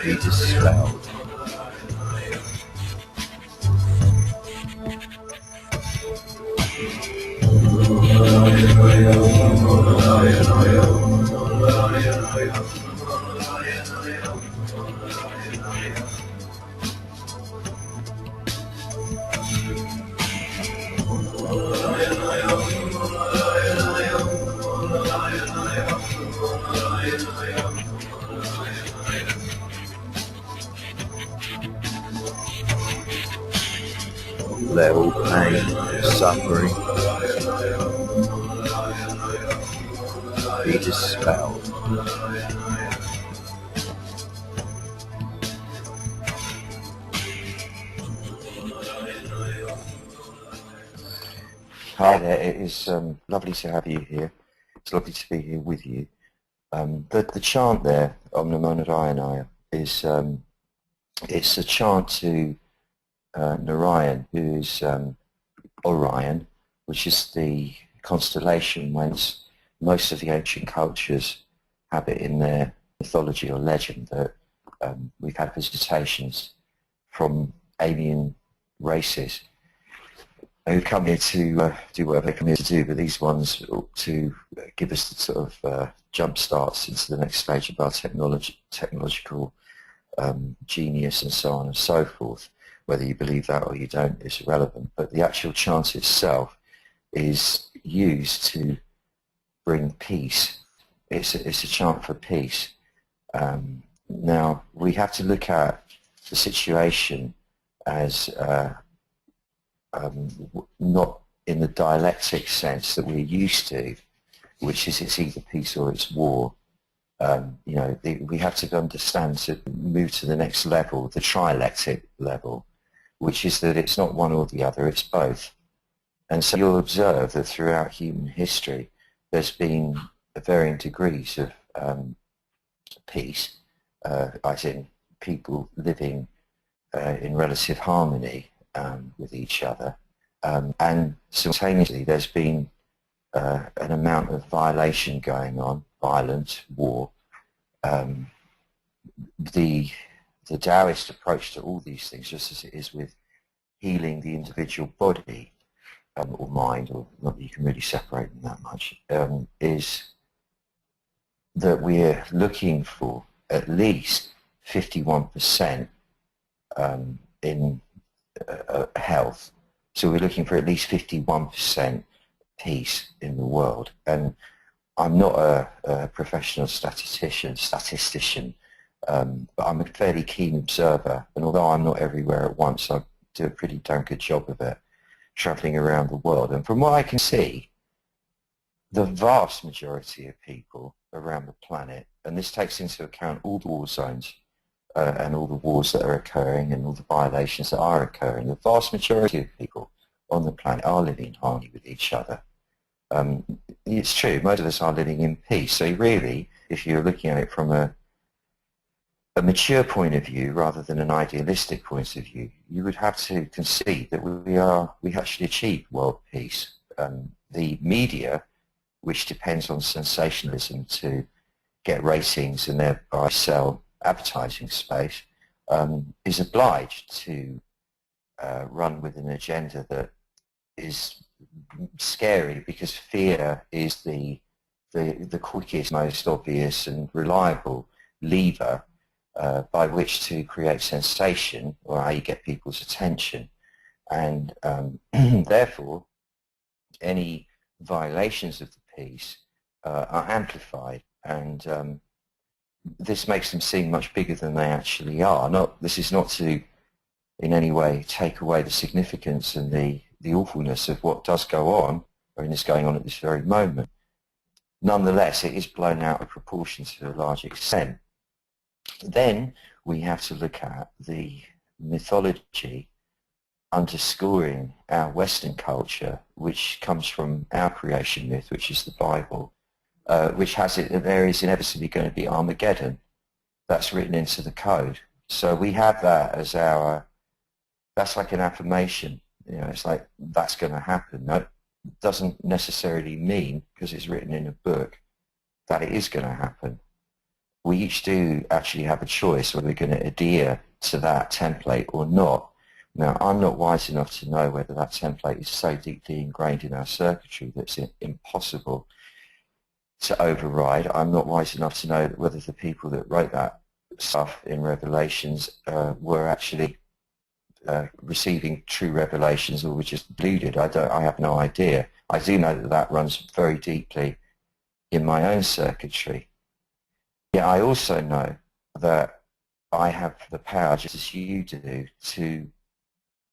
be dispelled. Let all pain, suffering be dispelled. Hi there, it is lovely to have you here. It's lovely to be here with you. The chant there, Om Namo Narayana, is it's a chant to Narayan, who is Orion, which is the constellation whence most of the ancient cultures have it in their mythology or legend that we've had visitations from alien races who come here to do whatever they come here to do, but these ones to give us the sort of jump starts into the next stage of our technological genius and so on and so forth. Whether you believe that or you don't is irrelevant, but the actual chant itself is used to bring peace. It's a chant for peace. Now, we have to look at the situation as not in the dialectic sense that we're used to, which is it's either peace or it's war. We have to understand to move to the next level, the trialectic level, which is that it's not one or the other, it's both. And so you'll observe that throughout human history there's been varying degrees of peace, as in people living in relative harmony with each other, and simultaneously there's been an amount of violation going on, violence, war. The Taoist approach to all these things, just as it is with healing the individual body or mind, or not that you can really separate them that much, is that we're looking for at least 51% in health. So we're looking for at least 51% peace in the world. And I'm not a professional statistician, but I'm a fairly keen observer, and although I'm not everywhere at once, I do a pretty damn good job of it, travelling around the world. And from what I can see, the vast majority of people around the planet, and this takes into account all the war zones and all the wars that are occurring and all the violations that are occurring, the vast majority of people on the planet are living in harmony with each other. It's true, most of us are living in peace. So really, if you're looking at it from a mature point of view rather than an idealistic point of view, you would have to concede that we actually achieved world peace. The media, which depends on sensationalism to get ratings and thereby sell advertising space, is obliged to run with an agenda that is scary, because fear is the quickest, most obvious and reliable lever by which to create sensation, or how you get people's attention. And therefore, any violations of the peace are amplified, and this makes them seem much bigger than they actually are. This is not to in any way take away the significance and the awfulness of what does go on, or is going on at this very moment. Nonetheless, it is blown out of proportion to a large extent. Then we have to look at the mythology underscoring our Western culture, which comes from our creation myth, which is the Bible, which has it that there is inevitably going to be Armageddon. That's written into the code. So we have that as that's like an affirmation. It's like, that's going to happen. That doesn't necessarily mean, because it's written in a book, that it is going to happen. We each do actually have a choice whether we're going to adhere to that template or not. Now, I'm not wise enough to know whether that template is so deeply ingrained in our circuitry that it's impossible to override. I'm not wise enough to know whether the people that wrote that stuff in Revelations were actually receiving true revelations or were just deluded. I have no idea. I do know that that runs very deeply in my own circuitry. Yeah, I also know that I have the power, just as you do, to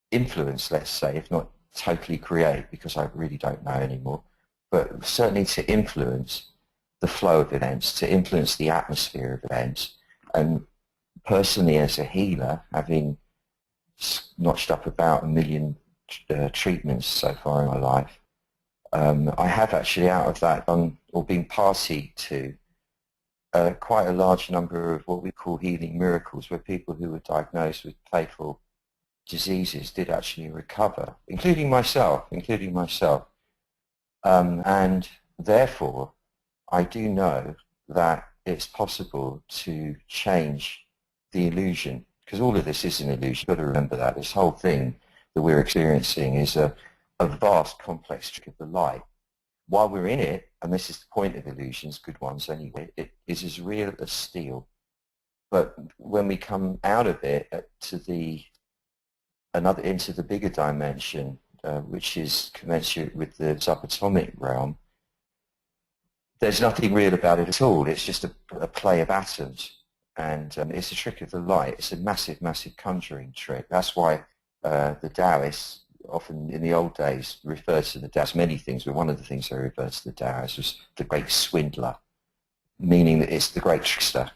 influence, let's say, if not totally create, because I really don't know anymore, but certainly to influence the flow of events, to influence the atmosphere of events. And personally, as a healer, having notched up about 1 million treatments so far in my life, I have actually out of that done or been party to quite a large number of what we call healing miracles, where people who were diagnosed with fatal diseases did actually recover, including myself. And therefore, I do know that it's possible to change the illusion, because all of this is an illusion. You've got to remember that. This whole thing that we're experiencing is a vast, complex trick of the light. While we're in it, and this is the point of illusions, good ones anyway, it is as real as steel. But when we come out of it into the bigger dimension, which is commensurate with the subatomic realm, there's nothing real about it at all. It's just a play of atoms, and it's a trick of the light. It's a massive, massive conjuring trick. That's why the Taoists often in the old days referred to the Taoists many things, but one of the things they referred to the Taoists was the great swindler, meaning that it's the great trickster.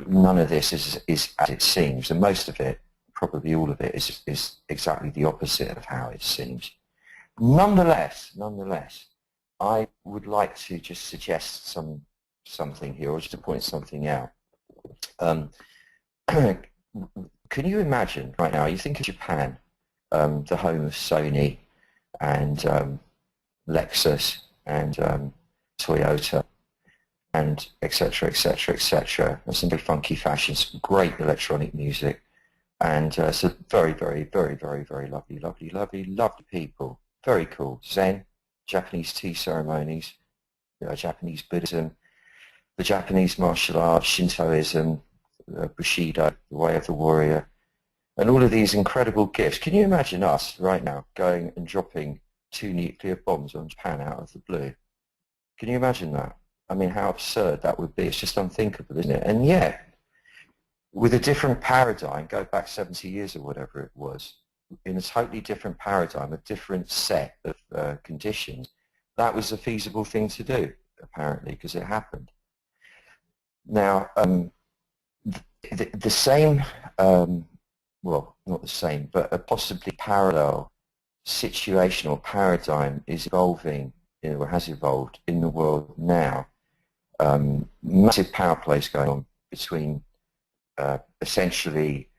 None of this is as it seems, and most of it, probably all of it, is exactly the opposite of how it seems. Nonetheless, I would like to just suggest something here, or just to point something out. Can you imagine right now, you think of Japan, the home of Sony and Lexus and Toyota and etc., etc., etc. There's some very funky fashions, great electronic music, and so very, very, very, very, very lovely, lovely, lovely, lovely people. Very cool. Zen, Japanese tea ceremonies, Japanese Buddhism, the Japanese martial arts, Shintoism, Bushido, the way of the warrior, and all of these incredible gifts. Can you imagine us right now going and dropping 2 nuclear bombs on Japan out of the blue? Can you imagine that? I mean, how absurd that would be. It's just unthinkable, isn't it? And yet, with a different paradigm, go back 70 years or whatever it was, in a totally different paradigm, a different set of conditions, that was a feasible thing to do, apparently, because it happened. Now, the same, well, not the same, but a possibly parallel situational paradigm is evolving, or has evolved in the world now. Massive power plays going on between essentially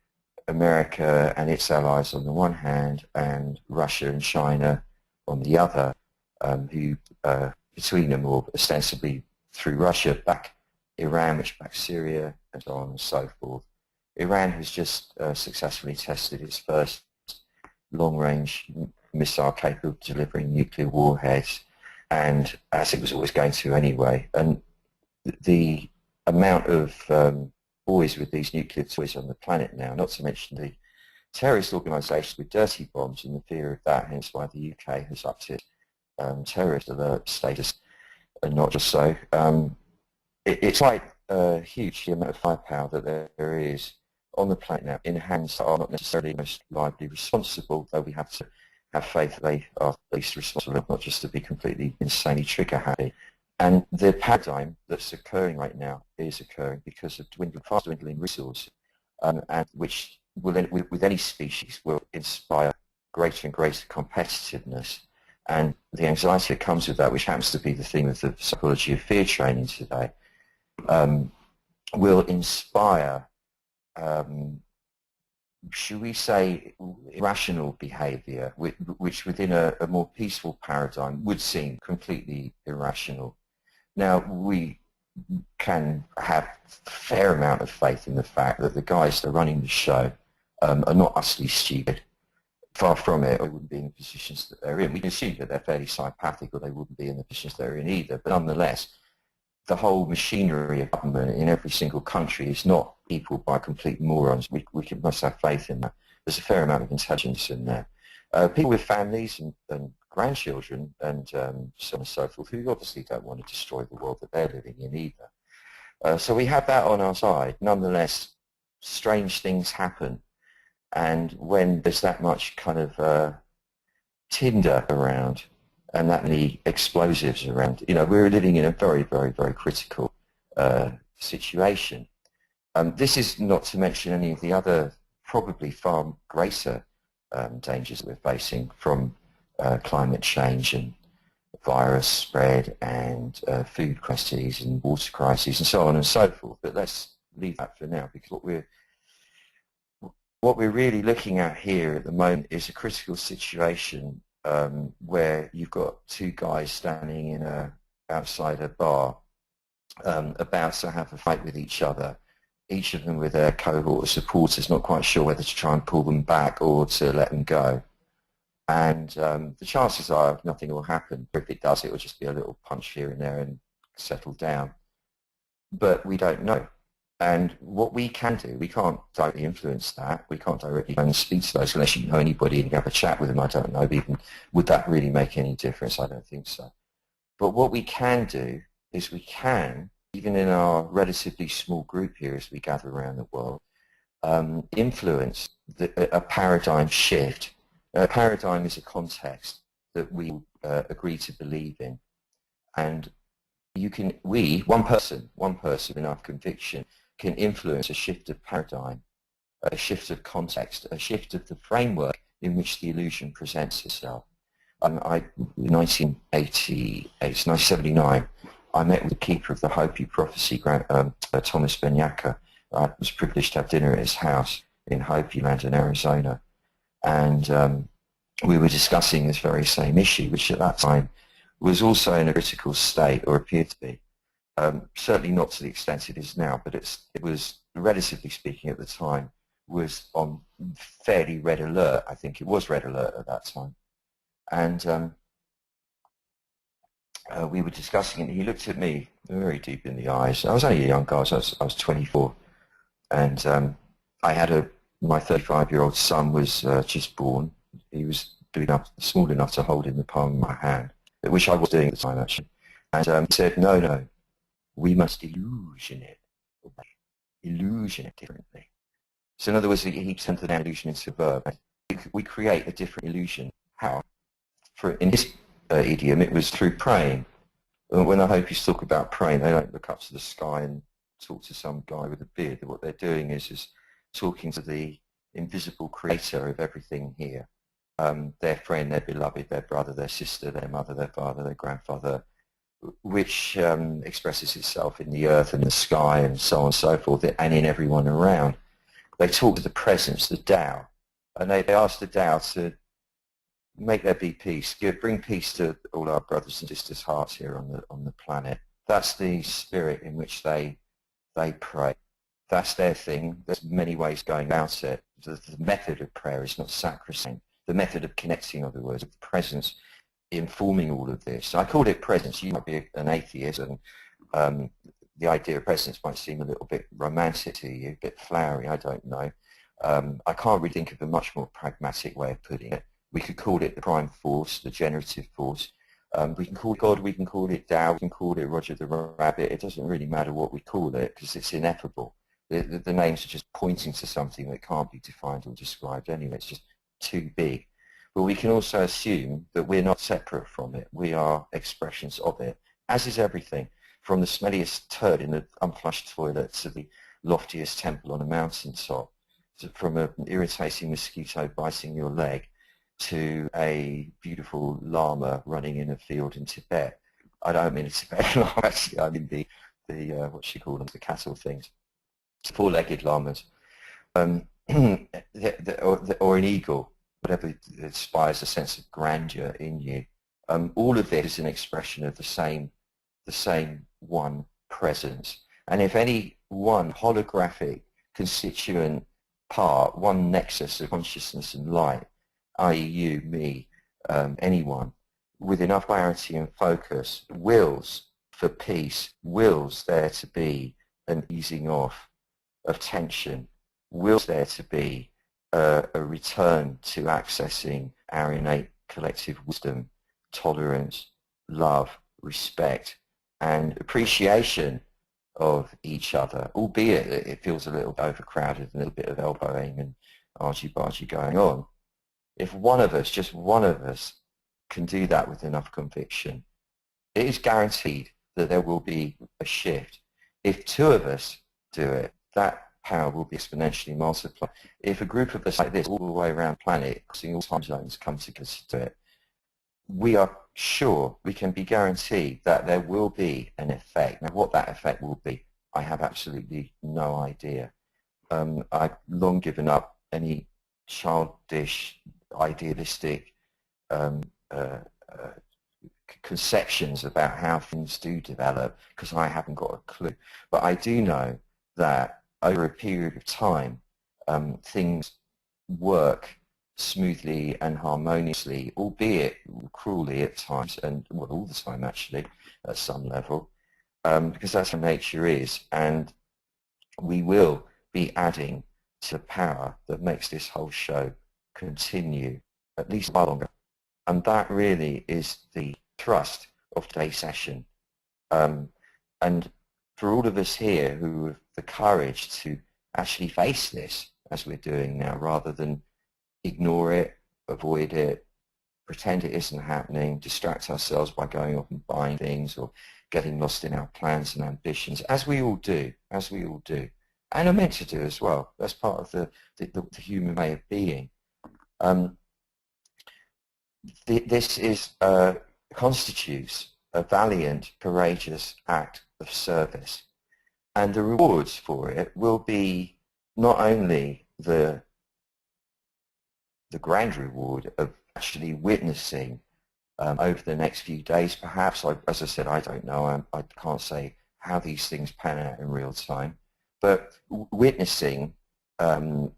America and its allies on the one hand, and Russia and China on the other, who between them, or ostensibly through Russia, back Iran, which backs Syria, and so on and so forth. Iran has just successfully tested its first long-range missile capable of delivering nuclear warheads, and as it was always going to anyway. And the amount of boys with these nuclear toys on the planet now, not to mention the terrorist organisations with dirty bombs and the fear of that, hence why the UK has upped its terrorist alert status, and not just so. It's quite huge, the amount of firepower that there is on the planet now in hands that are not necessarily most reliably responsible, though we have to have faith that they are at least responsible, not just to be completely insanely trigger happy. And the paradigm that's occurring right now is occurring because of fast dwindling resources, and which will, with any species, will inspire greater and greater competitiveness. And the anxiety that comes with that, which happens to be the theme of the psychology of fear training today, will inspire, should we say, irrational behavior, which within a more peaceful paradigm would seem completely irrational. Now, we can have a fair amount of faith in the fact that the guys that are running the show are not utterly stupid. Far from it, or they wouldn't be in the positions that they're in. We can assume that they're fairly psychopathic, or they wouldn't be in the positions they're in either. But nonetheless, the whole machinery of government in every single country is not equalled by complete morons. We must have faith in that. There's a fair amount of intelligence in there. People with families and grandchildren and so on and so forth, who obviously don't want to destroy the world that they're living in either. So we have that on our side. Nonetheless, strange things happen. And when there's that much kind of tinder around and that many explosives around, we're living in a very, very, very critical situation. This is not to mention any of the other probably far greater dangers that we're facing from climate change and virus spread and food crises and water crises and so on and so forth. But let's leave that for now, because what we're really looking at here at the moment is a critical situation where you've got two guys standing outside a bar about to have a fight with each other, each of them with their cohort of supporters, not quite sure whether to try and pull them back or to let them go. And the chances are nothing will happen. If it does, it will just be a little punch here and there and settle down. But we don't know. And what we can do, we can't directly influence that. We can't directly go and speak to those unless you know anybody and you have a chat with them. I don't know. Even would that really make any difference? I don't think so. But what we can do is we can, even in our relatively small group here as we gather around the world, influence a paradigm shift. A paradigm is a context that we agree to believe in. And one person with enough conviction can influence a shift of paradigm, a shift of context, a shift of the framework in which the illusion presents itself. In 1979, I met with the keeper of the Hopi prophecy, Thomas Benyaka. I was privileged to have dinner at his house in Hopi land in Arizona. And we were discussing this very same issue, which at that time was also in a critical state, or appeared to be. Certainly not to the extent it is now, but it was, relatively speaking at the time, was on fairly red alert. I think it was red alert at that time. And we were discussing it, and he looked at me very deep in the eyes. I was only a young guy, so I was 24. And I had my 35-year-old son was just born. He was small enough to hold in the palm of my hand, which I was doing at the time, actually. And he said, no, we must illusion it differently. So in other words, he turned the illusion into a verb. We create a different illusion. How? In his idiom, it was through praying. When the Hopis talk about praying, they don't look up to the sky and talk to some guy with a beard. What they're doing is talking to the invisible creator of everything here. Their friend, their beloved, their brother, their sister, their mother, their father, their grandfather, which expresses itself in the earth and the sky and so on and so forth, and in everyone around. They talk to the presence, the Tao, and they ask the Tao to make there be peace, bring peace to all our brothers and sisters' hearts here on the planet. That's the spirit in which they pray. That's their thing. There's many ways going about it. The method of prayer is not sacrosanct. The method of connecting, in other words, of the presence informing all of this. I called it presence. You might be an atheist, and the idea of presence might seem a little bit romantic to you, a bit flowery, I don't know. I can't really think of a much more pragmatic way of putting it. We could call it the prime force, the generative force. We can call it God, we can call it Tao, we can call it Roger the Rabbit. It doesn't really matter what we call it because it's ineffable. The names are just pointing to something that can't be defined or described anyway. It's just too big. But we can also assume that we're not separate from it. We are expressions of it, as is everything, from the smelliest turd in the unflushed toilet to the loftiest temple on a mountaintop, from an irritating mosquito biting your leg to a beautiful llama running in a field in Tibet. I don't mean a Tibetan llama, actually. I mean the what she call them, the cattle things, four-legged llamas, or an eagle, whatever inspires a sense of grandeur in you. All of this is an expression of the same the same one presence. And if any one holographic constituent part, one nexus of consciousness and light, i.e. you, me, anyone, with enough clarity and focus, wills for peace, wills there to be an easing off of tension, wills there to be a return to accessing our innate collective wisdom, tolerance, love, respect, and appreciation of each other, albeit that it feels a little overcrowded, a little bit of elbowing and argy-bargy going on. If one of us, just one of us, can do that with enough conviction, it is guaranteed that there will be a shift. If two of us do it, that power will be exponentially multiplied. If a group of us like this all the way around the planet, crossing all time zones, come together to do it, we are sure, we can be guaranteed that there will be an effect. Now, what that effect will be, I have absolutely no idea. I've long given up any childish, idealistic conceptions about how things do develop, because I haven't got a clue. But I do know that over a period of time, things work smoothly and harmoniously, albeit cruelly at times, and well, all the time actually, at some level, because that's how nature is, and we will be adding to the power that makes this whole show continue at least a while longer. And that really is the thrust of today's session. And for all of us here who have the courage to actually face this, as we're doing now, rather than ignore it, avoid it, pretend it isn't happening, distract ourselves by going off and buying things or getting lost in our plans and ambitions, as we all do, and are meant to do as well. That's part of the human way of being. This is constitutes a valiant, courageous act of service, and the rewards for it will be not only the grand reward of actually witnessing over the next few days, perhaps. As I said, I don't know. I can't say how these things pan out in real time, but witnessing an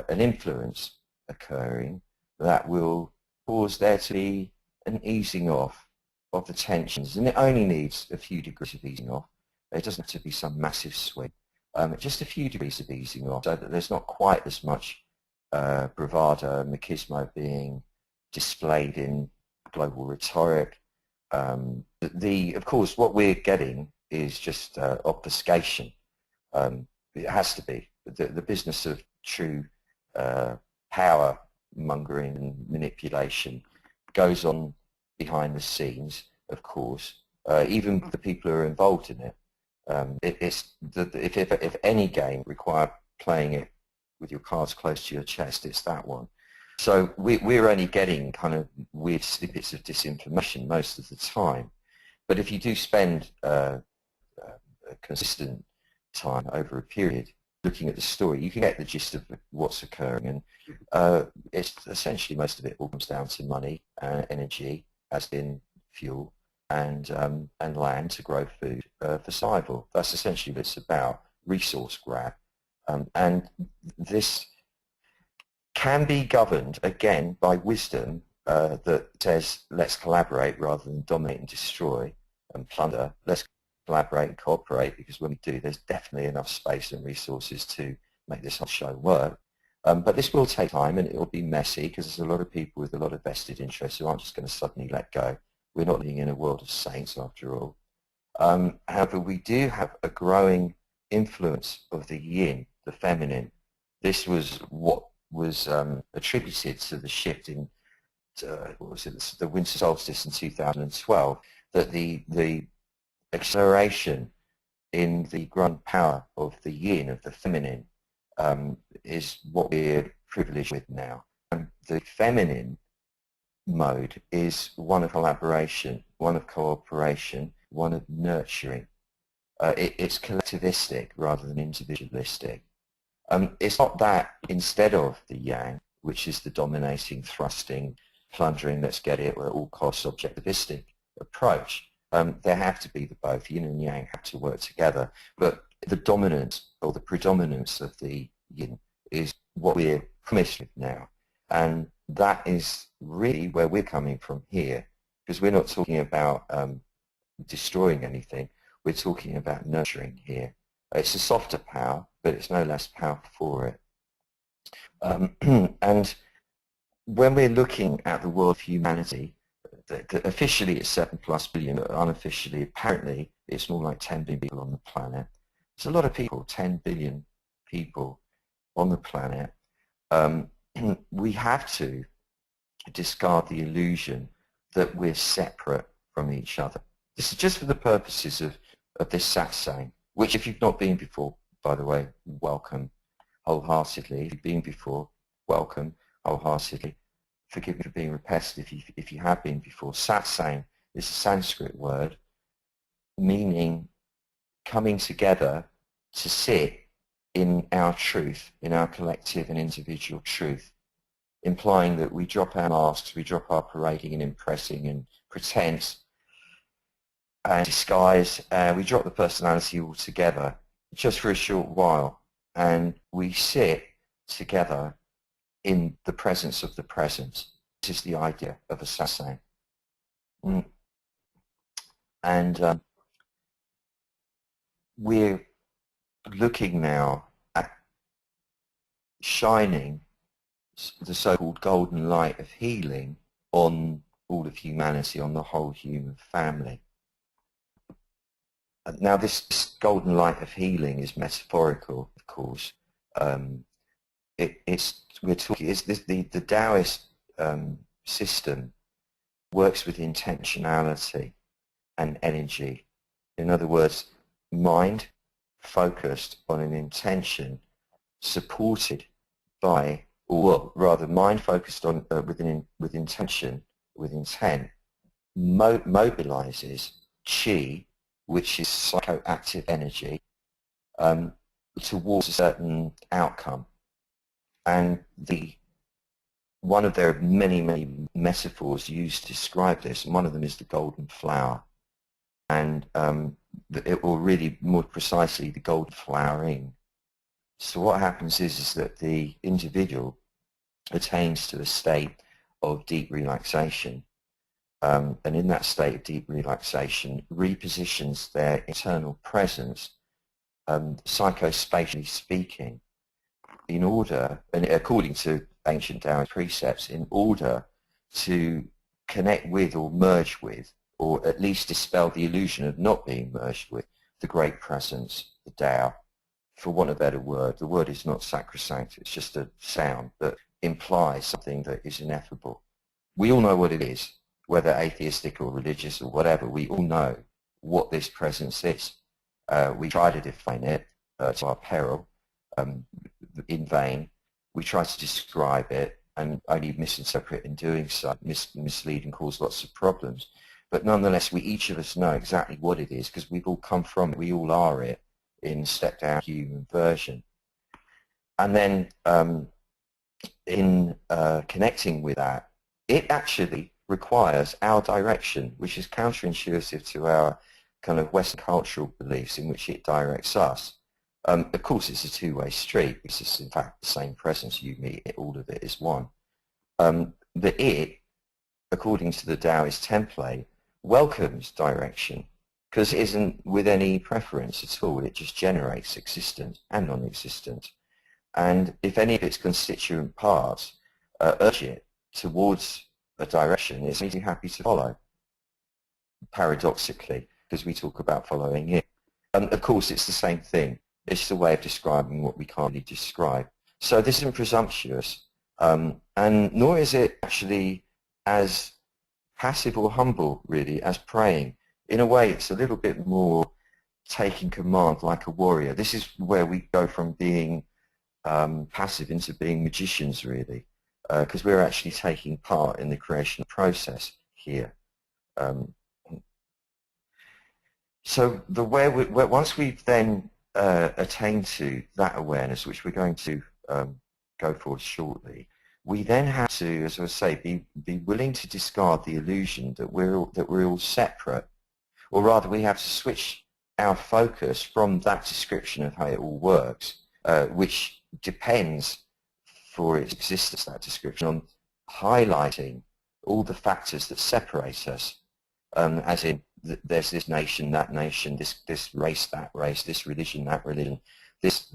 influence occurring that will cause there to be an easing off of the tensions, and it only needs a few degrees of easing off. It doesn't have to be some massive swing. Just a few degrees of easing off, so that there's not quite as much bravado and machismo being displayed in global rhetoric. Of course, what we're getting is just obfuscation. It has to be. The business of true power mongering and manipulation goes on behind the scenes, of course, even the people who are involved in it. If any game require playing it with your cards close to your chest, it's that one. So we're only getting kind of weird snippets of disinformation most of the time. But if you do spend a consistent time over a period looking at the story, you can get the gist of what's occurring. And it's essentially, most of it all comes down to money, energy, as in fuel, and land to grow food for survival. That's essentially what it's about, resource grab. And this can be governed, again, by wisdom that says, let's collaborate rather than dominate and destroy and plunder. Let's collaborate and cooperate, because when we do, there's definitely enough space and resources to make this whole show work. But this will take time, and it will be messy, because there's a lot of people with a lot of vested interests who aren't just going to suddenly let go. We're not living in a world of saints, after all. However, we do have a growing influence of the yin, the feminine. This was what was attributed to the shift in what was it, the winter solstice in 2012, that the acceleration in the growing power of the yin, of the feminine, is what we're privileged with now. And the feminine mode is one of collaboration, one of cooperation, one of nurturing. It's collectivistic rather than individualistic. It's not that instead of the yang, which is the dominating, thrusting, plundering, let's get it at all costs, objectivistic approach. There have to be the both. Yin and yang have to work together. But the dominance or the predominance of the yin is what we're promised with now. And that is really where we're coming from here, because we're not talking about destroying anything. We're talking about nurturing here. It's a softer power, but it's no less powerful for it. And when we're looking at the world of humanity, officially it's 7+ billion, but unofficially, apparently, it's more like 10 billion people on the planet. It's a lot of people, 10 billion people on the planet. We have to discard the illusion that we're separate from each other. This is just for the purposes of this satsang, which if you've not been before, by the way, welcome wholeheartedly. If you've been before, welcome wholeheartedly. Forgive me for being repetitive if you have been before. Satsang is a Sanskrit word meaning coming together to sit in our truth, in our collective and individual truth, implying that we drop our masks, we drop our parading and impressing and pretense and disguise, we drop the personality altogether just for a short while, and we sit together in the presence of the present. This is the idea of a satsang. And we're looking now at shining the so-called golden light of healing on all of humanity, on the whole human family. Now this golden light of healing is metaphorical, of course. The Taoist system works with intentionality and energy. In other words, mind focused on an intention supported by, or rather mind focused on with intention, with intent, mobilizes qi, which is psychoactive energy, towards a certain outcome. And one of their many metaphors used to describe this, and one of them is the golden flower. And or really more precisely, the golden flowering. So what happens is that the individual attains to a state of deep relaxation, and in that state of deep relaxation repositions their internal presence, psychospatially speaking, in order, and according to ancient Taoist precepts, in order to connect with or merge with, or at least dispel the illusion of not being merged with, the great presence, the Tao. For want of a better word, the word is not sacrosanct, it's just a sound that implies something that is ineffable. We all know what it is, whether atheistic or religious or whatever, we all know what this presence is. We try to define it to our peril, in vain. We try to describe it and only misinterpret in doing so, mislead and cause lots of problems. But nonetheless, each of us know exactly what it is, because we've all come from it, we all are it in stepped down human version. And then in connecting with that, it actually requires our direction, which is counterintuitive to our kind of Western cultural beliefs in which it directs us. Of course, it's a two-way street, because it's in fact the same presence. You meet it, all of it is one. The it, according to the Taoist template, welcomes direction, because it isn't with any preference at all. It just generates existence and non-existence. And if any of its constituent parts urge it towards a direction, it's really happy to follow, paradoxically, because we talk about following it. Of course, it's the same thing. It's a way of describing what we can't really describe. So this isn't presumptuous, and nor is it actually as passive or humble, really, as praying. In a way, it's a little bit more taking command like a warrior. This is where we go from being passive into being magicians, really, because we're actually taking part in the creation process here. So the way once we've then attained to that awareness, which we're going to go for shortly, we then have to, as I say, be willing to discard the illusion that we're all separate. Or rather, we have to switch our focus from that description of how it all works, which depends for its existence, that description, on highlighting all the factors that separate us, as in there's this nation, that nation, this race, that race, this religion, that religion, this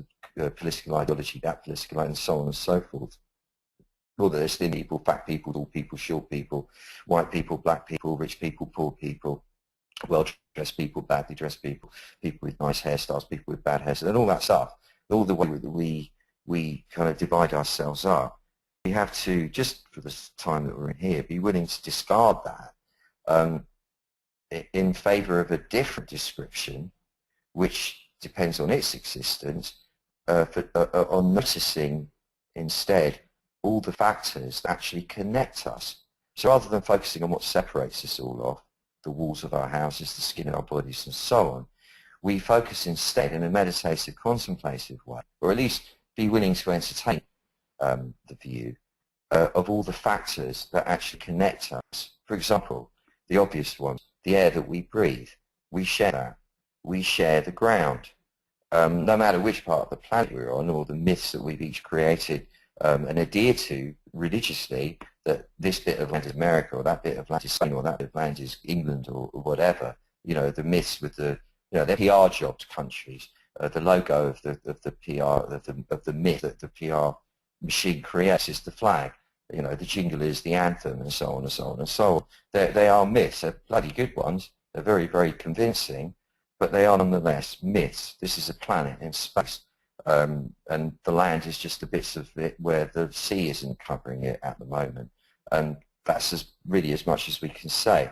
political ideology, that political, and so on and so forth. Or there's thin people, fat people, tall people, short people, white people, black people, rich people, poor people, well-dressed people, badly dressed people, people with nice hairstyles, people with bad hairstyles, and all that stuff. All the way that we kind of divide ourselves up. We have to, just for the time that we're in here, be willing to discard that in favour of a different description, which depends on its existence, on noticing instead all the factors that actually connect us. So rather than focusing on what separates us all off, the walls of our houses, the skin of our bodies, and so on, we focus instead in a meditative, contemplative way, or at least be willing to entertain the view of all the factors that actually connect us. For example, the obvious ones, the air that we breathe, we share that. We share the ground. No matter which part of the planet we're on, or the myths that we've each created and adhere to religiously, that this bit of land is America, or that bit of land is Spain, or that bit of land is England, or whatever. You know, the myths with the, you know, the PR jobs countries, the logo of the PR of the myth that the PR machine creates is the flag. You know, the jingle is the anthem, and so on and so on and so on. They are myths. They're bloody good ones. They're very, very convincing, but they are nonetheless myths. This is a planet in space, and the land is just the bits of it where the sea isn't covering it at the moment, and that's really as much as we can say.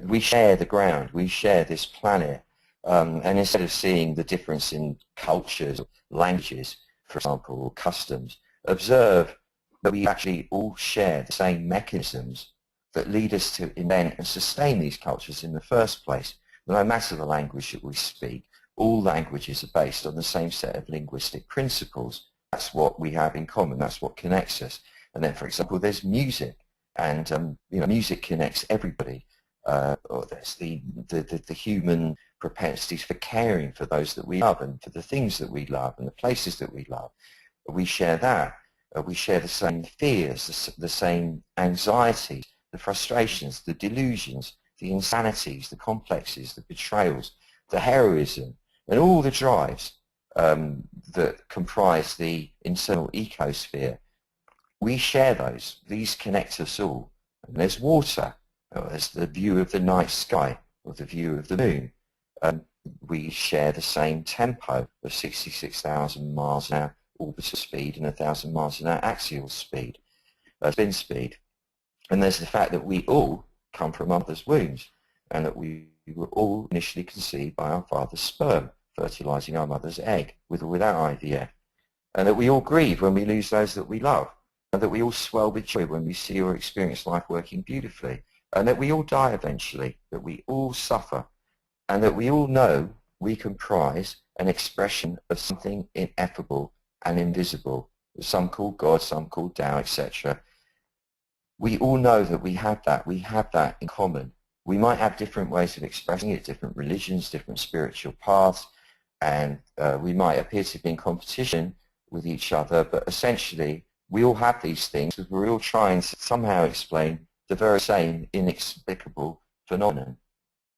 We share the ground. We share this planet, and instead of seeing the difference in cultures, languages, for example, or customs, observe that we actually all share the same mechanisms that lead us to invent and sustain these cultures in the first place. No matter the language that we speak, all languages are based on the same set of linguistic principles. That's what we have in common. That's what connects us. And then, for example, there's music, and you know, music connects everybody. Or there's the human propensities for caring for those that we love, and for the things that we love, and the places that we love. We share that. We share the same fears, the same anxieties, the frustrations, the delusions, the insanities, the complexes, the betrayals, the heroism, and all the drives that comprise the internal ecosphere. We share those. These connect us all. And there's water. There's the view of the night sky, or the view of the moon. We share the same tempo of 66,000 miles an hour orbital speed and 1,000 miles an hour axial speed, spin speed. And there's the fact that we all come from our mother's wombs, and that we were all initially conceived by our father's sperm, fertilizing our mother's egg, with or without IVF. And that we all grieve when we lose those that we love, and that we all swell with joy when we see or experience life working beautifully, and that we all die eventually, that we all suffer, and that we all know we comprise an expression of something ineffable and invisible, some call God, some call Tao, etc. We all know that we have that in common. We might have different ways of expressing it, different religions, different spiritual paths, and we might appear to be in competition with each other, but essentially we all have these things because we're all trying to somehow explain the very same inexplicable phenomenon.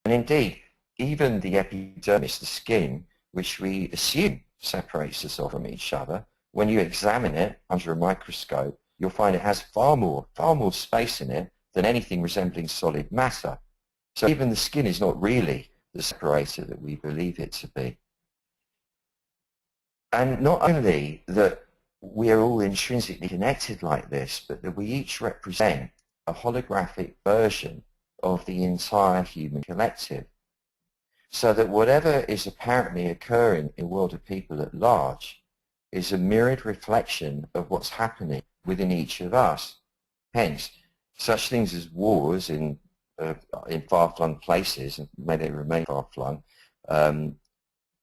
And indeed, even the epidermis, the skin, which we assume separates us all from each other, when you examine it under a microscope, you'll find it has far more space in it than anything resembling solid matter. So even the skin is not really the separator that we believe it to be. And not only that we are all intrinsically connected like this, but that we each represent a holographic version of the entire human collective. So that whatever is apparently occurring in the world of people at large is a mirrored reflection of what's happening within each of us. Hence, such things as wars in far-flung places, and may they remain far-flung,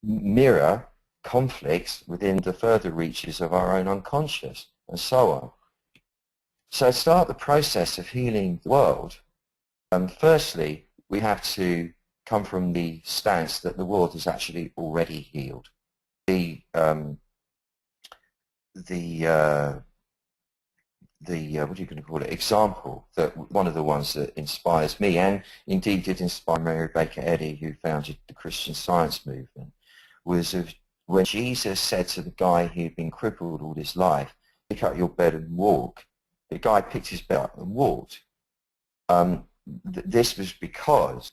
mirror conflicts within the further reaches of our own unconscious, and so on. So start the process of healing the world Firstly, we have to come from the stance that the world is actually already healed. The what are you going to call it, example, that one of the ones that inspires me, and indeed did inspire Mary Baker Eddy, who founded the Christian Science movement, was of when Jesus said to the guy who had been crippled all his life, pick up your bed and walk. The guy picked his bed up and walked. This was because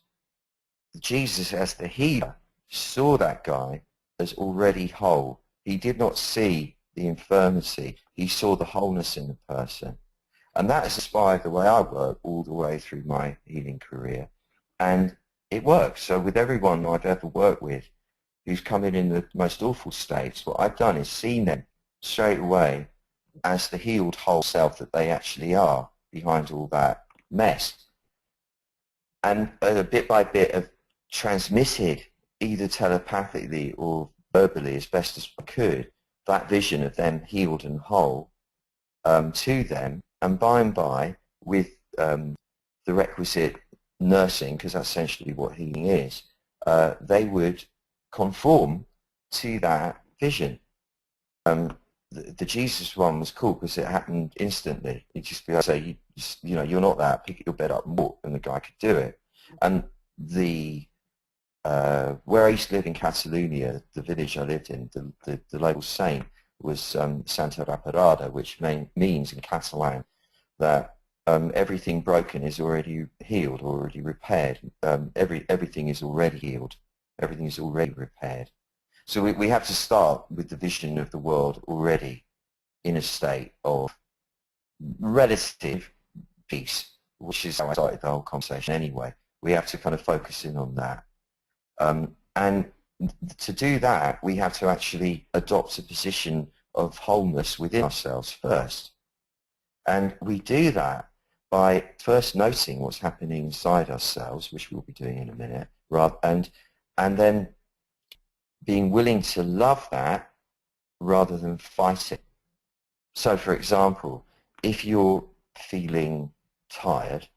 Jesus, as the healer, saw that guy as already whole. He did not see the infirmity. He saw the wholeness in the person. And that has inspired the way I work all the way through my healing career. And it works. So with everyone I've ever worked with who's come in the most awful states, what I've done is seen them straight away as the healed whole self that they actually are behind all that mess. And bit by bit have transmitted, either telepathically or verbally as best as I could, that vision of them healed and whole to them, and by, with the requisite nursing, because that's essentially what healing is, they would conform to that vision. The Jesus one was cool because it happened instantly. You just be able to say, you know, you're not that, pick your bed up and walk, and the guy could do it. And where I used to live in Catalonia, the village I lived in, the local saint was Santa Raparada, which means in Catalan that everything broken is already healed, already repaired. Everything is already healed. Everything is already repaired. So we have to start with the vision of the world already in a state of relative peace, which is how I started the whole conversation anyway. We have to kind of focus in on that. And to do that, we have to actually adopt a position of wholeness within ourselves first. And we do that by first noticing what's happening inside ourselves, which we'll be doing in a minute, and then being willing to love that rather than fight it. So, for example, if you're feeling tired,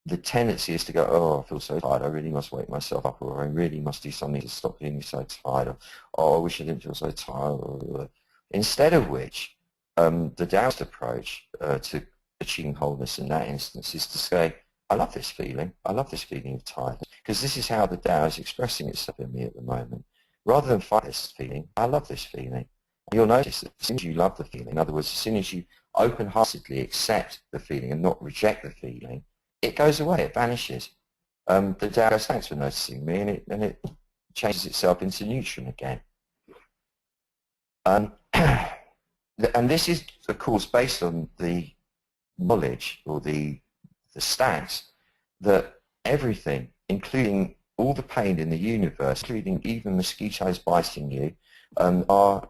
the tendency is to go, oh, I feel so tired, I really must wake myself up, or I really must do something to stop feeling so tired, or oh, I wish I didn't feel so tired. Instead of which, the Taoist approach to achieving wholeness in that instance is to say, I love this feeling of tiredness, because this is how the Tao is expressing itself in me at the moment. Rather than fight this feeling, I love this feeling. You'll notice that as soon as you love the feeling, in other words, as soon as you open-heartedly accept the feeling and not reject the feeling, it goes away, it vanishes. The Tao goes, thanks for noticing me, and it changes itself into neutron again. And this is, of course, based on the knowledge or the stance that everything, including all the pain in the universe, including even mosquitoes biting you, are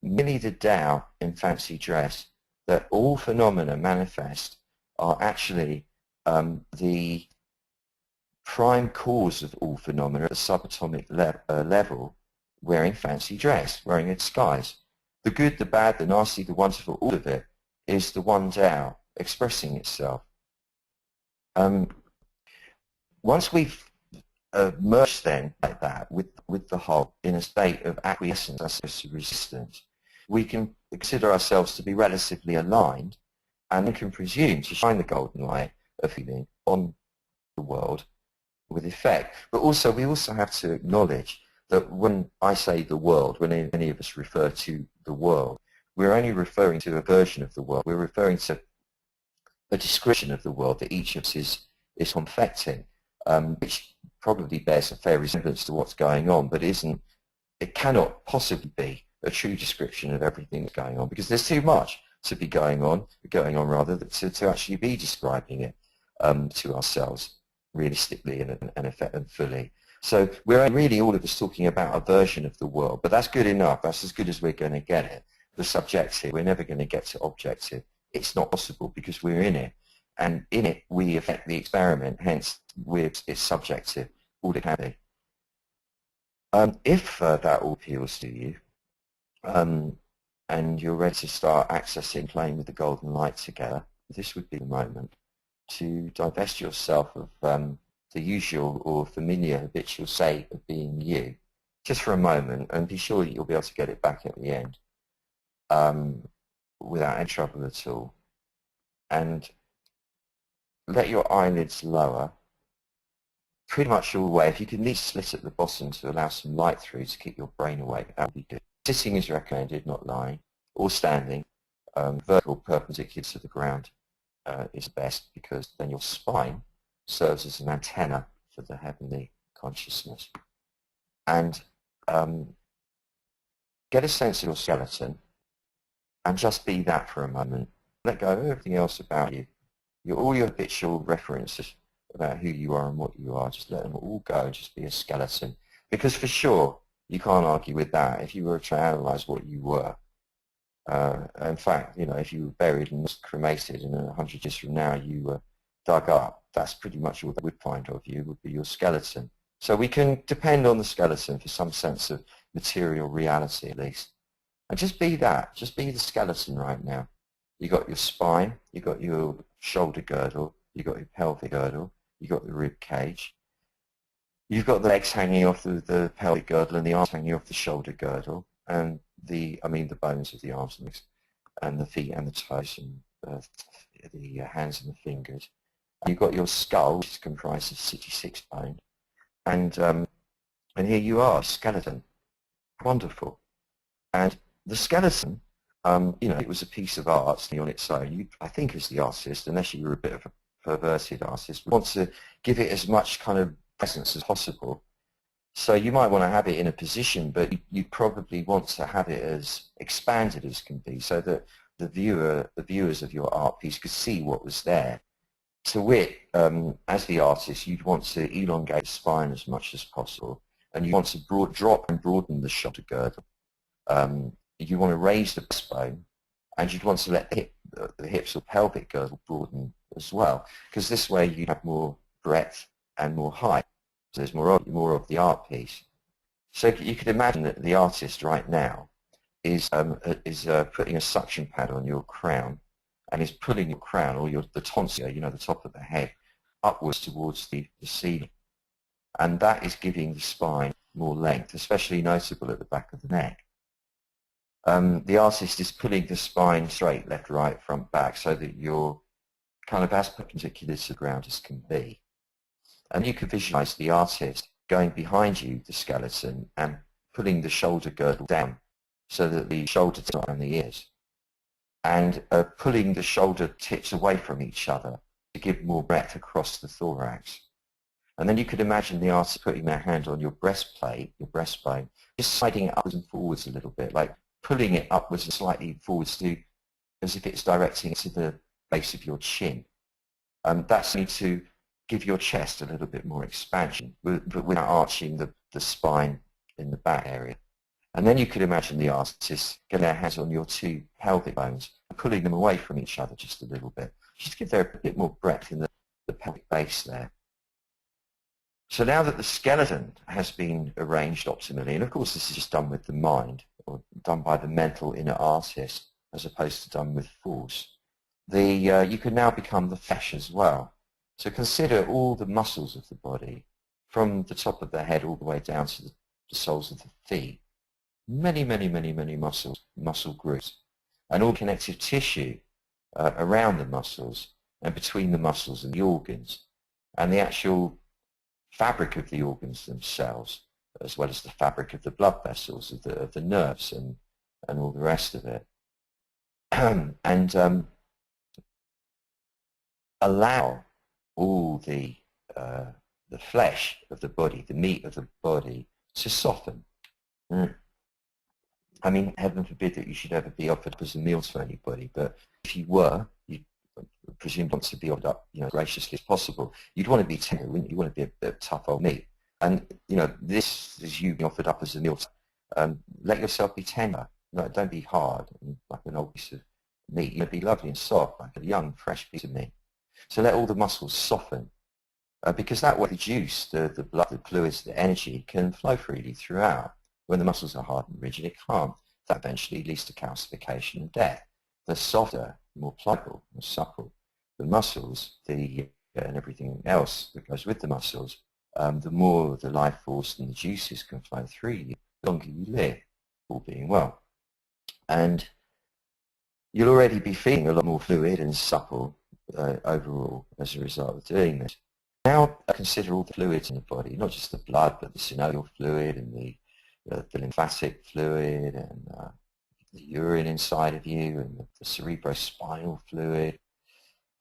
merely the Tao in fancy dress, that all phenomena manifest are actually the prime cause of all phenomena at the subatomic level, wearing fancy dress, wearing a disguise. The good, the bad, the nasty, the wonderful, all of it is the one Tao expressing itself. Once we've merged then like that with the whole in a state of acquiescence as opposed to resistance, we can consider ourselves to be relatively aligned, and we can presume to shine the golden light of healing on the world with effect. But also, we also have to acknowledge that when I say the world, when any of us refer to the world, we're only referring to a version of the world. We're referring to a description of the world that each of us is confecting, which probably bears a fair resemblance to what's going on, but it cannot possibly be a true description of everything that's going on, because there's too much to be going on rather, to actually be describing it to ourselves realistically and fully. So we're really all of us talking about a version of the world, but that's good enough. That's as good as we're going to get it. The subjective, we're never going to get to objective. It's not possible because we're in it. And in it, we affect the experiment, hence it's subjective, all it can be. If that all appeals to you, and you're ready to start accessing, playing with the golden light together, this would be the moment. to divest yourself of the usual or familiar habitual state of being you, just for a moment, and be sure that you'll be able to get it back at the end without any trouble at all. And let your eyelids lower pretty much all the way. If you can at least slit at the bottom to allow some light through to keep your brain awake, that would be good. Sitting is recommended, not lying, or standing. Vertical, perpendicular to the ground is best, because then your spine serves as an antenna for the heavenly consciousness. And get a sense of your skeleton and just be that for a moment. Let go of everything else about you. All your habitual references about who you are and what you are, just let them all go, just be a skeleton. Because for sure, you can't argue with that. If you were to analyze what you were, in fact, if you were buried and was cremated and 100 years from now you were dug up, that's pretty much all they would find of you, would be your skeleton. So we can depend on the skeleton for some sense of material reality at least. And just be that, just be the skeleton right now. You got your spine, you got your shoulder girdle, you got your pelvic girdle, you got the rib cage, you've got the legs hanging off the pelvic girdle and the arms hanging off the shoulder girdle, and the bones of the arms and legs, and the feet and the toes, and the hands and the fingers. You've got your skull, which is comprised of 66 bone, and here you are, skeleton. Wonderful. And the skeleton, it was a piece of art on its own. I think as the artist, unless you were a bit of a perverted artist, would want to give it as much kind of presence as possible. So you might want to have it in a position, but you probably want to have it as expanded as can be, so that the viewers of your art piece could see what was there. To wit, as the artist, you'd want to elongate the spine as much as possible, and you want to drop and broaden the shoulder girdle. You want to raise the breastbone, and you'd want to let the hips or pelvic girdle broaden as well, because this way you have more breadth and more height. So there's more of the art piece. So you could imagine that the artist right now is putting a suction pad on your crown, and is pulling your crown, or the tonsure, the top of the head, upwards towards the ceiling. And that is giving the spine more length, especially notable at the back of the neck. The artist is pulling the spine straight, left, right, front, back, so that you're kind of as perpendicular to the ground as can be. And you can visualize the artist going behind you, the skeleton, and pulling the shoulder girdle down so that the shoulder tips around the ears, and pulling the shoulder tips away from each other to give more breadth across the thorax. And then you could imagine the artist putting their hand on your breastplate, your breastbone, just sliding it upwards and forwards a little bit, like pulling it upwards and slightly forwards as if it's directing it to the base of your chin. That's going to give your chest a little bit more expansion, but without arching the spine in the back area. And then you could imagine the artist getting their hands on your two pelvic bones and pulling them away from each other just a little bit, just to give there a bit more breadth in the pelvic base there. So now that the skeleton has been arranged optimally, and of course this is just done with the mind, or done by the mental inner artist, as opposed to done with force, you can now become the flesh as well. So consider all the muscles of the body, from the top of the head all the way down to the soles of the feet. Many, many, many, many muscle groups, and all connective tissue around the muscles and between the muscles and the organs, and the actual fabric of the organs themselves, as well as the fabric of the blood vessels, of the nerves, and all the rest of it. And allow all the flesh of the body, the meat of the body, to soften. I mean, heaven forbid that you should ever be offered as a meal to anybody, but if you were, you presume want to be offered up, graciously as possible. You'd want to be tender, wouldn't you? You want to be a bit of tough old meat. And, this is you being offered up as a meal. Let yourself be tender. No, don't be hard, like an old piece of meat. Be lovely and soft, like a young, fresh piece of meat. So let all the muscles soften, because that way the juice, the blood, the fluids, the energy can flow freely throughout. When the muscles are hard and rigid, it can't. That eventually leads to calcification and death. The softer, more pliable, more supple the muscles, and everything else that goes with the muscles, the more the life force and the juices can flow through you, the longer you live, all being well. And you'll already be feeling a lot more fluid and supple overall as a result of doing this. Now consider all the fluids in the body, not just the blood, but the synovial fluid and the lymphatic fluid and the urine inside of you and the cerebrospinal fluid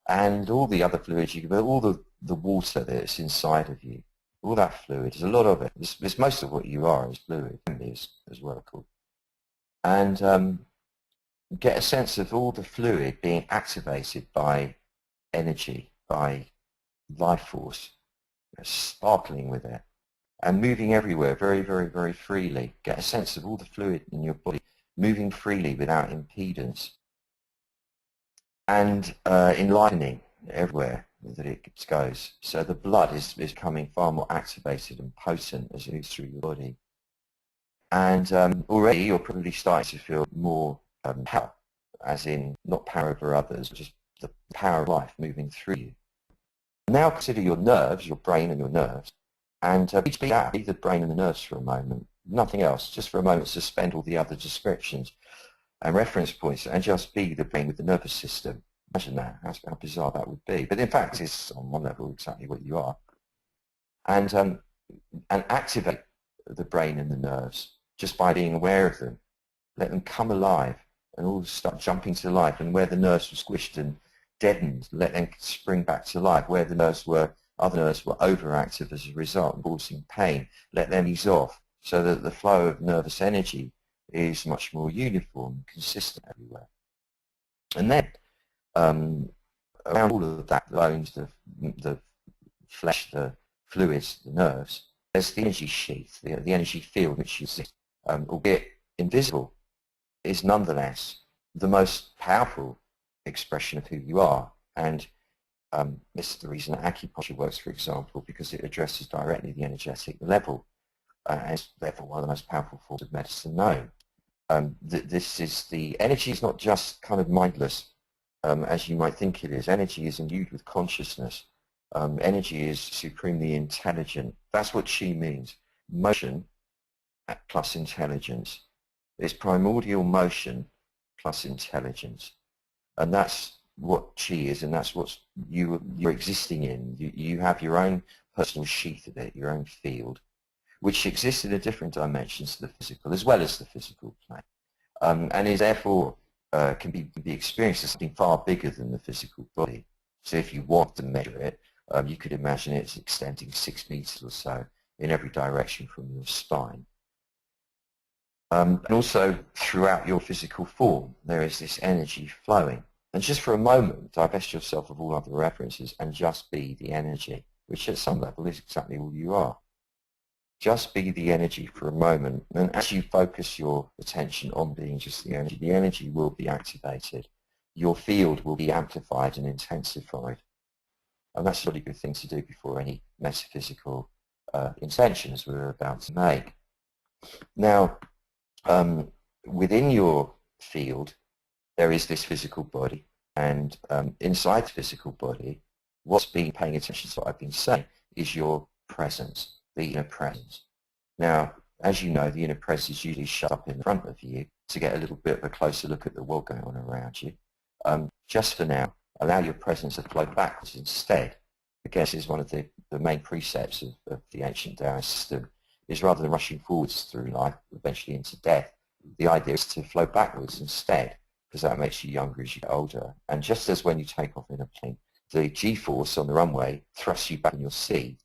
and all the other fluids, all the water that's inside of you, all that fluid, there's a lot of it. It's most of what you are is fluid, as well called. And get a sense of all the fluid being activated by energy, by life force, sparkling with it, and moving everywhere very, very, very freely. Get a sense of all the fluid in your body moving freely without impedance, and enlightening everywhere that it goes. So the blood is becoming far more activated and potent as it moves through your body. And already you're probably starting to feel more power, as in not power over others, just the power of life moving through you. Now consider your nerves, your brain and your nerves, and be the brain and the nerves for a moment. Nothing else, just for a moment suspend all the other descriptions and reference points and just be the brain with the nervous system. Imagine that, how bizarre that would be. But in fact it's on one level exactly what you are. And activate the brain and the nerves just by being aware of them. Let them come alive and all start jumping to life, and where the nerves were squished and deadened, let them spring back to life. Where the other nerves were overactive as a result and causing pain, let them ease off so that the flow of nervous energy is much more uniform and consistent everywhere. And then around all of that, the bones, the flesh, the fluids, the nerves, there's the energy sheath, the energy field which you see, albeit invisible, is nonetheless the most powerful expression of who you are. And this is the reason that acupuncture works, for example, because it addresses directly the energetic level, and it's therefore one of the most powerful forms of medicine known. The energy is not just kind of mindless, as you might think it is. Energy is imbued with consciousness. Energy is supremely intelligent. That's what Qi means. Motion plus intelligence. It's primordial motion plus intelligence. And that's what Qi is, and that's what you're existing in. You have your own personal sheath of it, your own field, which exists in a different dimensions to the physical, as well as the physical plane, and is therefore can be experienced as something far bigger than the physical body. So if you want to measure it, you could imagine it's extending 6 meters or so in every direction from your spine. And also throughout your physical form, there is this energy flowing. And just for a moment, divest yourself of all other references and just be the energy, which at some level is exactly all you are. Just be the energy for a moment, and as you focus your attention on being just the energy will be activated. Your field will be amplified and intensified. And that's a really good thing to do before any metaphysical intentions we're about to make. Now, within your field, there is this physical body, and inside the physical body, what's been paying attention to what I've been saying is your presence, the inner presence. Now, as you know, the inner presence is usually shut up in front of you to get a little bit of a closer look at the world going on around you. Just for now, allow your presence to flow backwards instead. I guess is one of the main precepts of the ancient Taoist system, is rather than rushing forwards through life, eventually into death, the idea is to flow backwards instead, because that makes you younger as you get older. And just as when you take off in a plane, the G-force on the runway thrusts you back in your seat.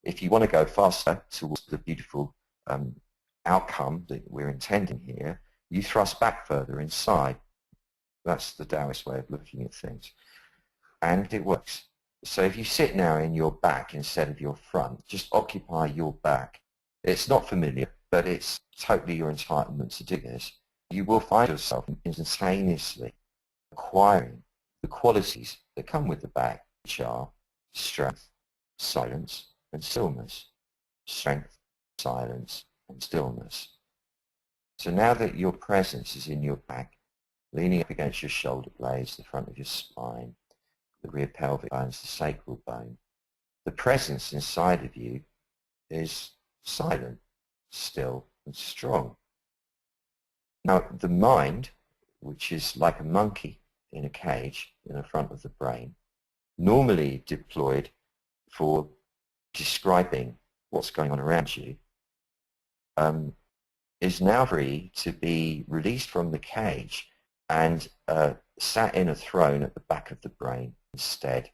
If you want to go faster towards the beautiful outcome that we're intending here, you thrust back further inside. That's the Taoist way of looking at things. And it works. So if you sit now in your back instead of your front, just occupy your back. It's not familiar, but it's totally your entitlement to do this. You will find yourself instantaneously acquiring the qualities that come with the back, which are strength, silence, and stillness. Strength, silence, and stillness. So now that your presence is in your back, leaning up against your shoulder blades, the front of your spine, the rear pelvic bones, the sacral bone. The presence inside of you is silent, still, and strong. Now, the mind, which is like a monkey in a cage in the front of the brain, normally deployed for describing what's going on around you, is now free to be released from the cage and sat in a throne at the back of the brain instead.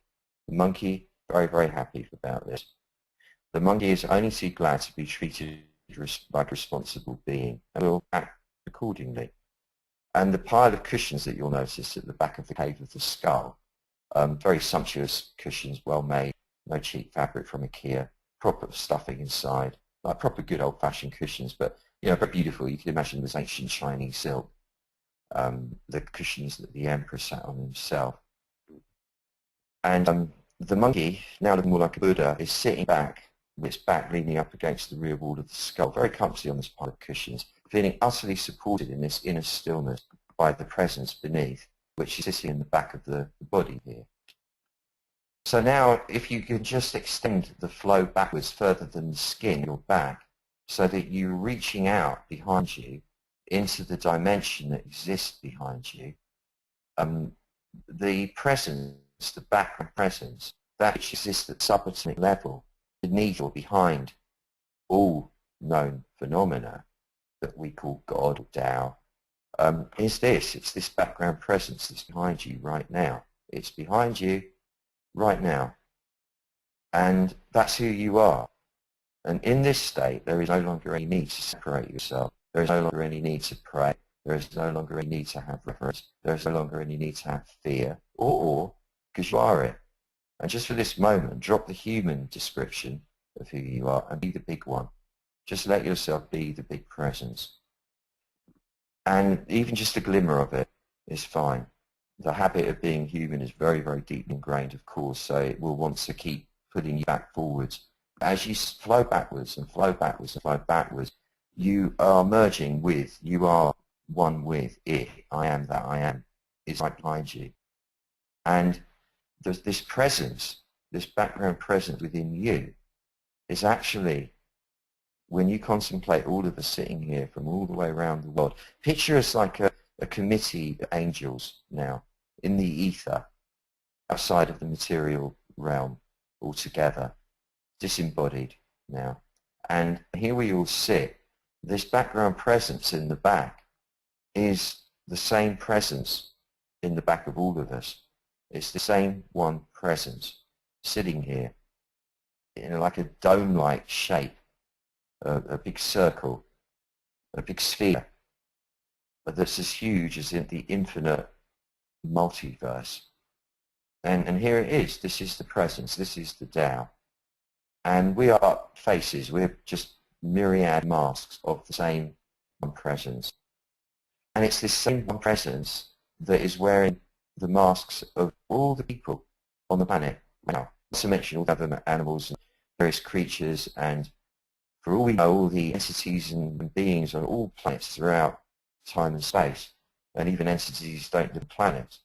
The monkey, very, very happy about this. The monkey is only too glad to be treated like a responsible being and will act accordingly. And the pile of cushions that you'll notice at the back of the cave of the skull, very sumptuous cushions, well made, no cheap fabric from IKEA, proper stuffing inside, like proper good old-fashioned cushions, but very beautiful. You can imagine this ancient Chinese silk, the cushions that the emperor sat on himself. And the monkey, now looking more like a Buddha, is sitting back, with its back leaning up against the rear wall of the skull, very comfortably on this pile of cushions, feeling utterly supported in this inner stillness by the presence beneath, which is sitting in the back of the body here. So now, if you can just extend the flow backwards further than the skin, your back, so that you're reaching out behind you into the dimension that exists behind you, the presence, the background presence, that which exists at subatomic level, beneath or behind all known phenomena that we call God or Tao, is this. It's this background presence that's behind you right now. It's behind you right now. And that's who you are. And in this state, there is no longer any need to separate yourself. There is no longer any need to pray. There is no longer any need to have reverence. There is no longer any need to have fear or awe, because you are it. And just for this moment, drop the human description of who you are and be the big one. Just let yourself be the big presence. And even just a glimmer of it is fine. The habit of being human is very, very deeply ingrained, of course, so it will want to keep putting you back forwards. As you flow backwards and flow backwards and flow backwards, you are merging with, you are one with it. I am that I am is right behind you. And there's this presence, this background presence within you is actually, when you contemplate all of us sitting here from all the way around the world, picture us like a committee of angels now in the ether, outside of the material realm altogether, disembodied now. And here we all sit. This background presence in the back is the same presence in the back of all of us. It's the same one presence sitting here in like a dome-like shape, a big circle, a big sphere that's as huge as in the infinite multiverse. And here it is. This is the presence. This is the Tao. And we are faces. We're just myriad masks of the same one presence. And it's this same one presence that is wearing the masks of all the people on the planet now. Not to mention all the other animals and various creatures, and for all we know, all the entities and beings on all planets throughout time and space, and even entities don't live on planets.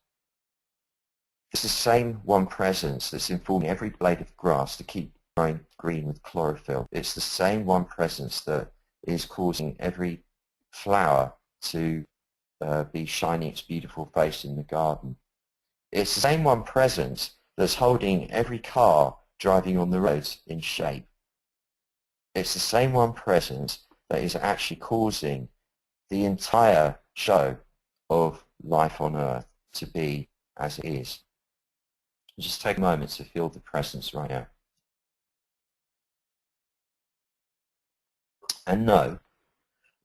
It's the same one presence that's informing every blade of grass to keep growing green with chlorophyll. It's the same one presence that is causing every flower to be shining its beautiful face in the garden. It's the same one presence that's holding every car driving on the roads in shape. It's the same one presence that is actually causing the entire show of life on Earth to be as it is. Just take a moment to feel the presence right now. And know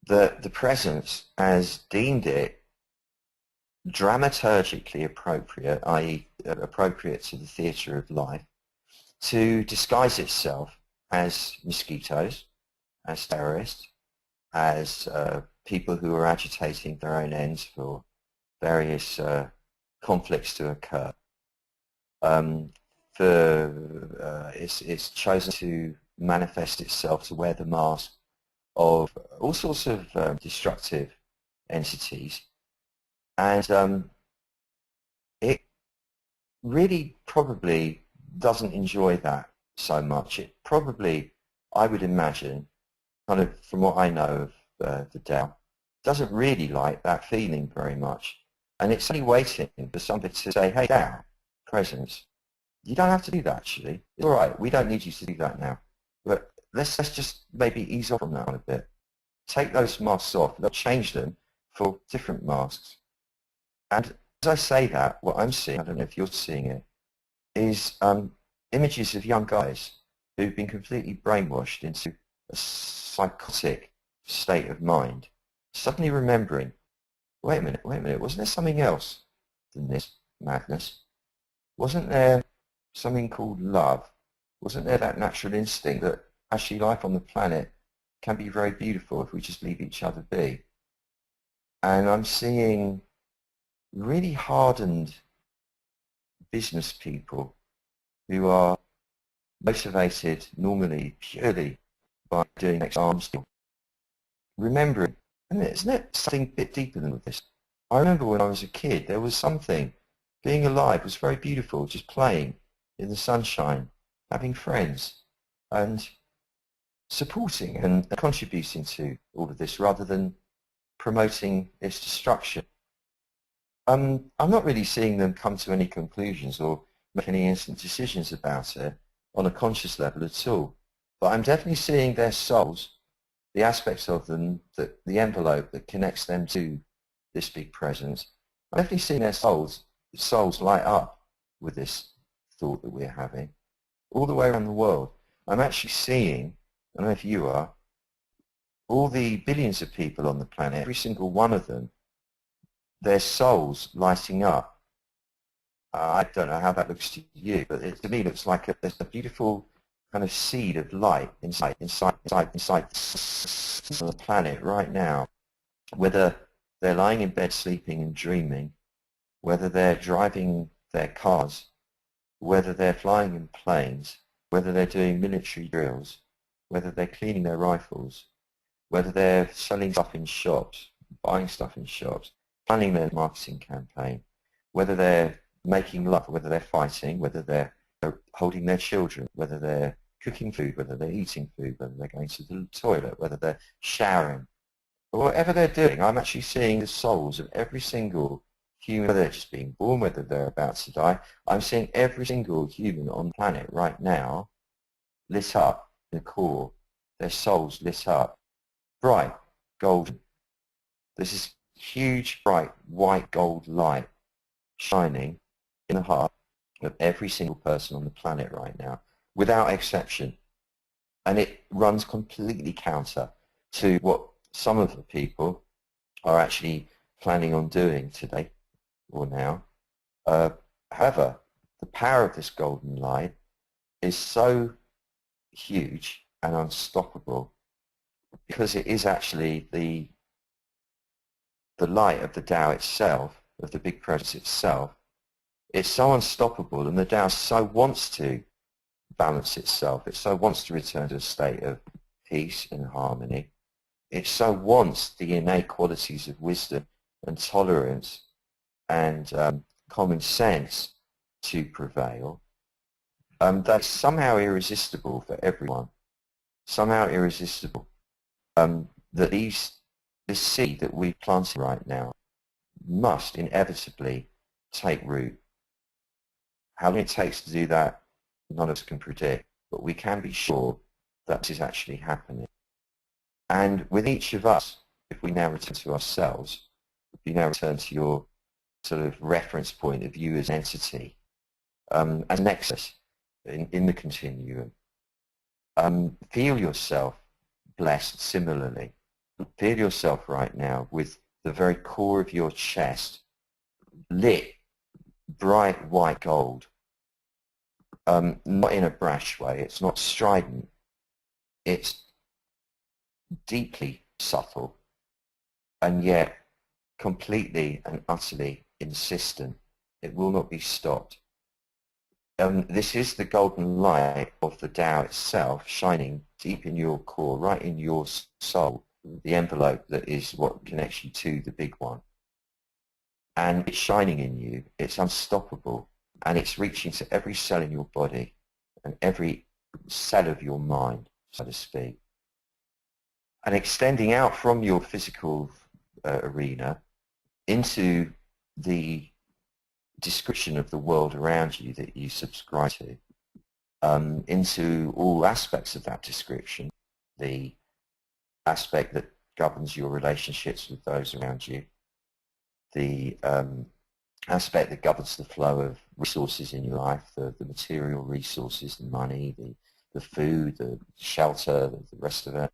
that the presence has deemed it dramaturgically appropriate, i.e. appropriate to the theatre of life, to disguise itself as mosquitoes, as terrorists, as people who are agitating their own ends for various conflicts to occur. It's chosen to manifest itself to wear the mask of all sorts of destructive entities, and it really probably doesn't enjoy that so much. It probably, I would imagine, kind of from what I know of the Tao, doesn't really like that feeling very much. And it's only waiting for somebody to say, hey, Tao, presence, you don't have to do that actually. It's all right, we don't need you to do that now. But let's just maybe ease off from that a bit. Take those masks off, they'll change them for different masks. And as I say that, what I'm seeing, I don't know if you're seeing it, is images of young guys who've been completely brainwashed into a psychotic state of mind, suddenly remembering, wait a minute, wasn't there something else than this madness? Wasn't there something called love? Wasn't there that natural instinct that actually life on the planet can be very beautiful if we just leave each other be? And I'm seeing really hardened business people who are motivated normally purely by doing next arms deal. Remembering, isn't it something a bit deeper than this? I remember when I was a kid, there was something, being alive was very beautiful, just playing in the sunshine, having friends, and supporting and contributing to all of this rather than promoting its destruction. I'm not really seeing them come to any conclusions or make any instant decisions about it on a conscious level at all. But I'm definitely seeing their souls, the aspects of them, the envelope that connects them to this big presence. I'm definitely seeing their souls light up with this thought that we're having all the way around the world. I'm actually seeing, I don't know if you are, all the billions of people on the planet, every single one of them, their souls lighting up. I don't know how that looks to you, but to me it looks like there's a beautiful kind of seed of light inside the planet right now. Whether they're lying in bed sleeping and dreaming, whether they're driving their cars, whether they're flying in planes, whether they're doing military drills, whether they're cleaning their rifles, whether they're selling stuff in shops, buying stuff in shops, planning their marketing campaign, whether they're making love, whether they're fighting, whether they're holding their children, whether they're cooking food, whether they're eating food, whether they're going to the toilet, whether they're showering. But whatever they're doing, I'm actually seeing the souls of every single human, whether they're just being born, whether they're about to die. I'm seeing every single human on the planet right now lit up in the core, their souls lit up, bright, golden. There's this huge, bright, white gold light shining in the heart of every single person on the planet right now, without exception. And it runs completely counter to what some of the people are actually planning on doing today or now. However, the power of this golden light is so huge and unstoppable because it is actually the light of the Tao itself, of the big presence itself. It's so unstoppable, and the Tao so wants to balance itself. It so wants to return to a state of peace and harmony. It so wants the innate qualities of wisdom and tolerance and common sense to prevail. That's somehow irresistible for everyone. Somehow irresistible. That this seed that we're planting right now must inevitably take root. How long it takes to do that, none of us can predict, but we can be sure that this is actually happening. And with each of us, if we now return to ourselves, if you now return to your sort of reference point of you as an entity, as a nexus in the continuum, feel yourself blessed similarly. Feel yourself right now with the very core of your chest lit bright white gold, not in a brash way, it's not strident, it's deeply subtle and yet completely and utterly insistent. It will not be stopped. This is the golden light of the Tao itself shining deep in your core, right in your soul, the envelope that is what connects you to the big one. And it's shining in you. It's unstoppable. and it's reaching to every cell in your body and every cell of your mind, so to speak, and extending out from your physical arena into the description of the world around you that you subscribe to, into all aspects of that description, the aspect that governs your relationships with those around you, the aspect that governs the flow of resources in your life, the material resources, the money, the food, the shelter, the rest of it,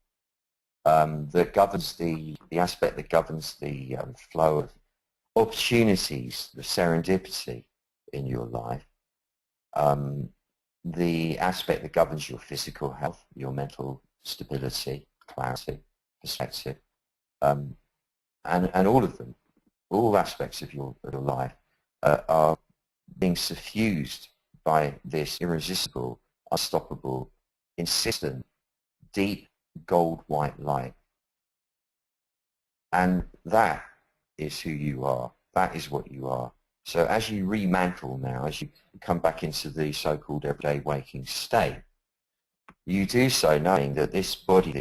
that governs the aspect that governs the flow of opportunities, the serendipity in your life, the aspect that governs your physical health, your mental stability, clarity, perspective, and all of them, all aspects of your life are being suffused by this irresistible, unstoppable, insistent, deep, gold-white light. And that is who you are. That is what you are. So as you remantle now, as you come back into the so-called everyday waking state, you do so knowing that this body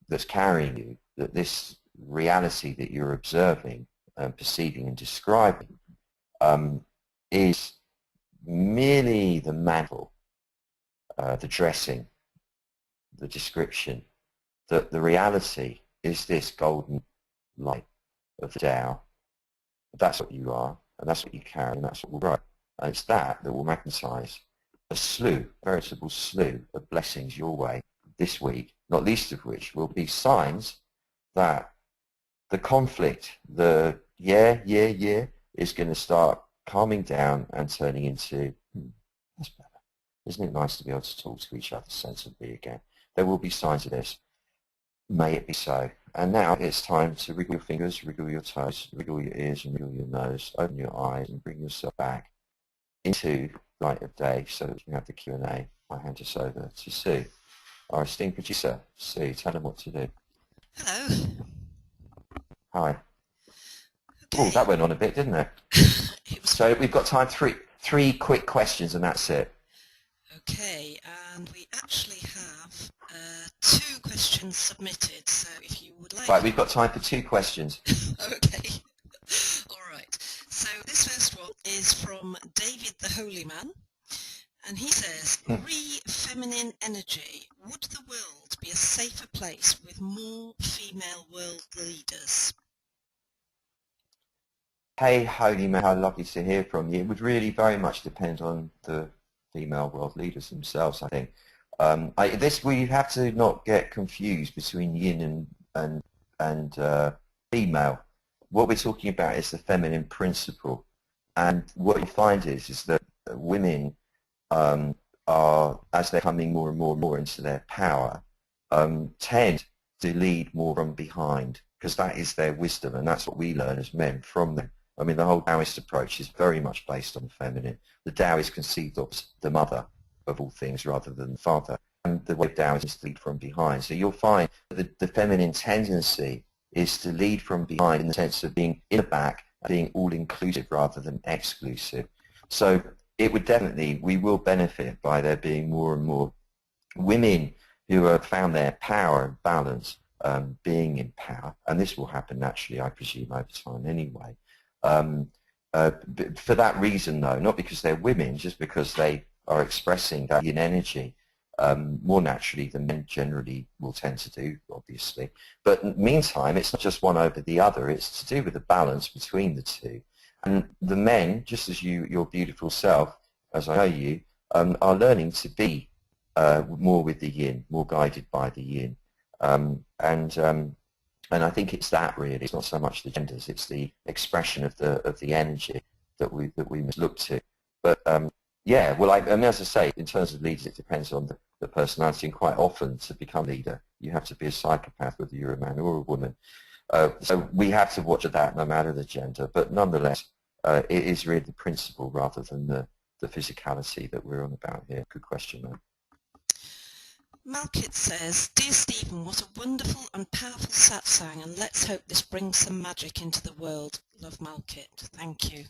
that's carrying you, that this reality that you're observing and perceiving and describing is merely the mantle, the dressing, the description, that the reality is this golden light of the Tao. That's what you are, and that's what you carry, and that's what will grow. And it's that will magnetize a slew, a veritable slew of blessings your way this week, not least of which will be signs that the conflict, the yeah, is going to start calming down and turning into, that's better. Isn't it nice to be able to talk to each other sensibly again? There will be signs of this. May it be so. And now it's time to wriggle your fingers, wriggle your toes, wriggle your ears and wriggle your nose, open your eyes and bring yourself back into the light of day so that we can have the Q&A. I hand this over to Sue, our esteemed producer. Sue, tell them what to do. Hello. Hi. Okay. Oh, that went on a bit, didn't it? So we've got time for three quick questions and that's it. Okay, and we actually have 2 questions submitted, so if you would like... Right, we've got time for 2 questions. Okay. All right. So this first one is from David the Holy Man, and he says, re-feminine energy, would the world be a safer place with more female world leaders? Hey, Holy Man, how lovely to hear from you. It would really very much depend on the female world leaders themselves, I think. We have to not get confused between yin and female. What we're talking about is the feminine principle, and what you find is that women are, as they're coming more and more into their power, tend to lead more from behind, because that is their wisdom, and that's what we learn as men from them. I mean, the whole Taoist approach is very much based on the feminine. The Tao is conceived of as the mother of all things rather than the father. And the way of Tao is to lead from behind. So you'll find that the feminine tendency is to lead from behind in the sense of being in the back, being all-inclusive rather than exclusive. So it would definitely, we will benefit by there being more and more women who have found their power and balance, being in power. And this will happen naturally, I presume, over time anyway. For that reason, though, not because they're women, just because they are expressing that yin energy more naturally than men generally will tend to do, obviously. But in the meantime, it's not just one over the other. It's to do with the balance between the two. And the men, just as your beautiful self, as I know you, are learning to be more with the yin, more guided by the yin. And I think it's that really. It's not so much the genders; it's the expression of the energy that we must look to. But yeah, well, I mean, as I say, in terms of leaders, it depends on the personality. And quite often, to become a leader, you have to be a psychopath, whether you're a man or a woman. So we have to watch that, no matter the gender. But nonetheless, it is really the principle rather than the physicality that we're on about here. Good question, man. Malkit says, Dear Stephen, what a wonderful and powerful satsang, and let's hope this brings some magic into the world. Love, Malkit. Thank you.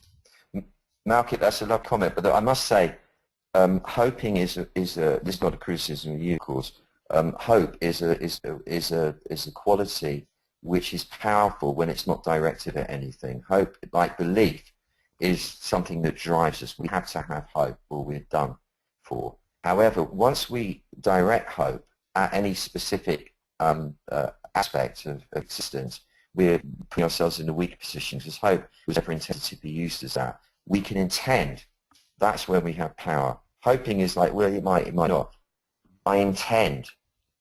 Malkit, that's a lovely comment, but I must say, hoping is this is not a criticism of you, of course. Hope is a quality which is powerful when it's not directed at anything. Hope, like belief, is something that drives us. We have to have hope, or we're done for. However, once we direct hope at any specific aspect of existence, we're putting ourselves in a weak position, because hope was never intended to be used as that. We can intend. That's when we have power. Hoping is like, well, it might not. I intend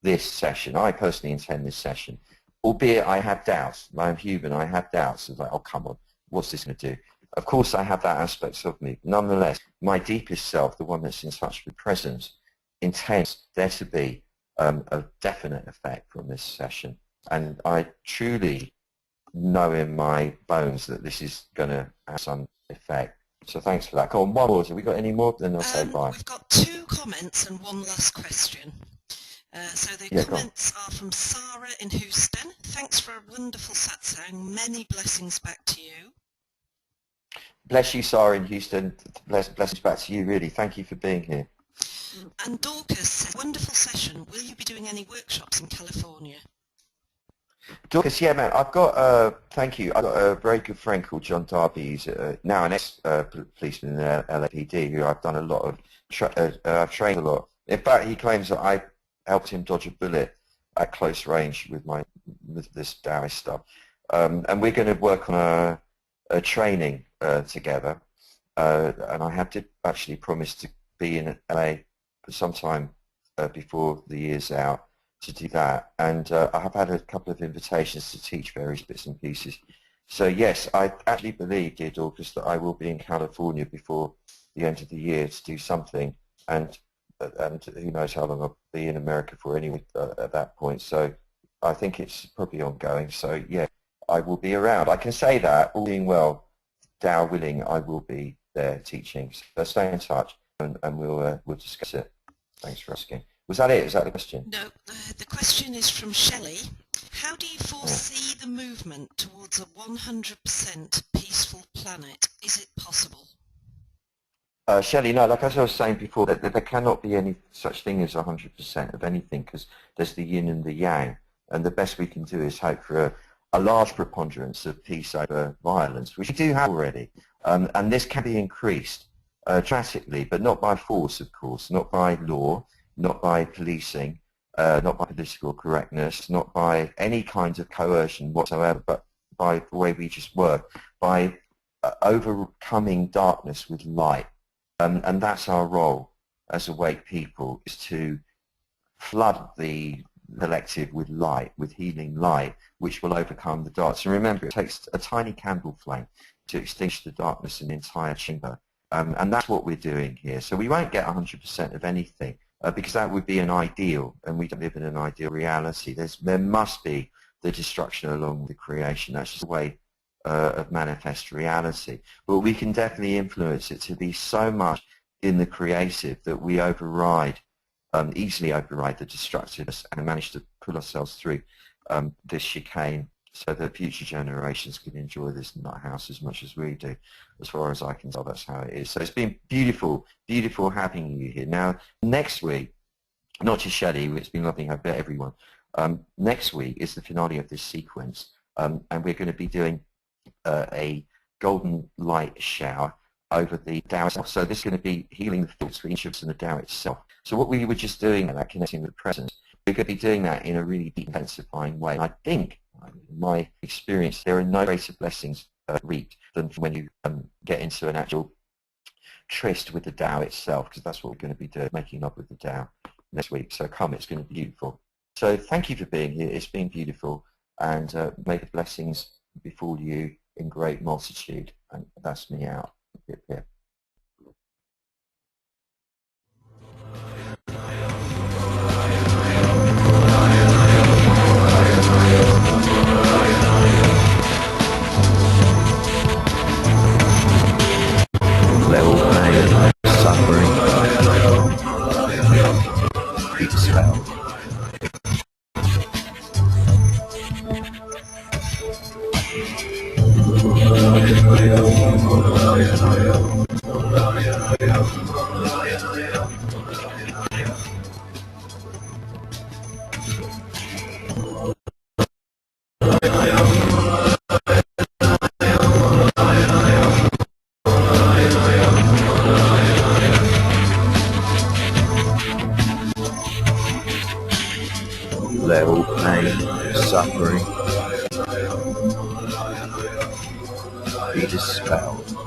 this session. I personally intend this session. Albeit I have doubts. I'm human. I have doubts. It's like, oh, come on. What's this going to do? Of course, I have that aspect of me. Nonetheless, my deepest self, the one that's in touch with presence, intends there to be a definite effect from this session. And I truly know in my bones that this is going to have some effect. So thanks for that. Go on, one more. Have we got any more? Then I'll say bye. We've got 2 comments and 1 last question. So the comments are from Sarah in Houston. Thanks for a wonderful satsang. Many blessings back to you. Bless you, Sarah in Houston. Blessings back to you, really. Thank you for being here. And Dorcas says, wonderful session. Will you be doing any workshops in California? Dorcas, yeah, man, I've got, thank you, I've got a very good friend called John Darby. He's now an ex-policeman in the LAPD, who I've done a lot of, I've trained a lot. In fact, he claims that I helped him dodge a bullet at close range with this Taoist stuff. And we're going to work on a training together. And I did actually promise to be in LA for some time before the year's out to do that. And I have had a couple of invitations to teach various bits and pieces. So yes, I actually believe, dear Dorcas, that I will be in California before the end of the year to do something. And who knows how long I'll be in America for anyway at that point. So I think it's probably ongoing. So yeah, I will be around. I can say that, all being well, Tao willing, I will be there teaching. So stay in touch and we'll discuss it. Thanks for asking. Was that it? Is that the question? No, the question is from Shelley. How do you foresee the movement towards a 100% peaceful planet? Is it possible? Shelley, no, like as I was saying before, that there cannot be any such thing as 100% of anything, because there's the yin and the yang, and the best we can do is hope for a large preponderance of peace over violence, which we do have already, and this can be increased drastically, but not by force, of course, not by law, not by policing, not by political correctness, not by any kinds of coercion whatsoever, but by the way we just work, by overcoming darkness with light. And that's our role as awake people, is to flood the collective with light, with healing light, which will overcome the darkness. And remember, it takes a tiny candle flame to extinguish the darkness in the entire chamber. And that's what we're doing here. So we won't get 100% of anything, because that would be an ideal, and we don't live in an ideal reality. There must be the destruction along with the creation. That's just the way of manifest reality. But we can definitely influence it to be so much in the creative that we easily override the destructiveness and manage to pull ourselves through this chicane so that future generations can enjoy this nut house as much as we do. As far as I can tell, that's how it is. So it's been beautiful, beautiful having you here. Now, next week, not just Shelley, it's been lovely having everyone. Next week is the finale of this sequence, and we're going to be doing a golden light shower over the Tao itself. So this is going to be healing the fields for each of us in the Tao itself. So what we were just doing, that connecting with presence, we're going to be doing that in a really deep, intensifying way. And I think, in my experience, there are no greater blessings reaped than when you get into an actual tryst with the Tao itself, because that's what we're going to be doing, making up with the Tao next week. So come, it's going to be beautiful. So thank you for being here. It's been beautiful, and may the blessings befall you in great multitude. And that's me out. Yeah. Level pain, suffering, expelled. Let all pain, suffering be dispelled.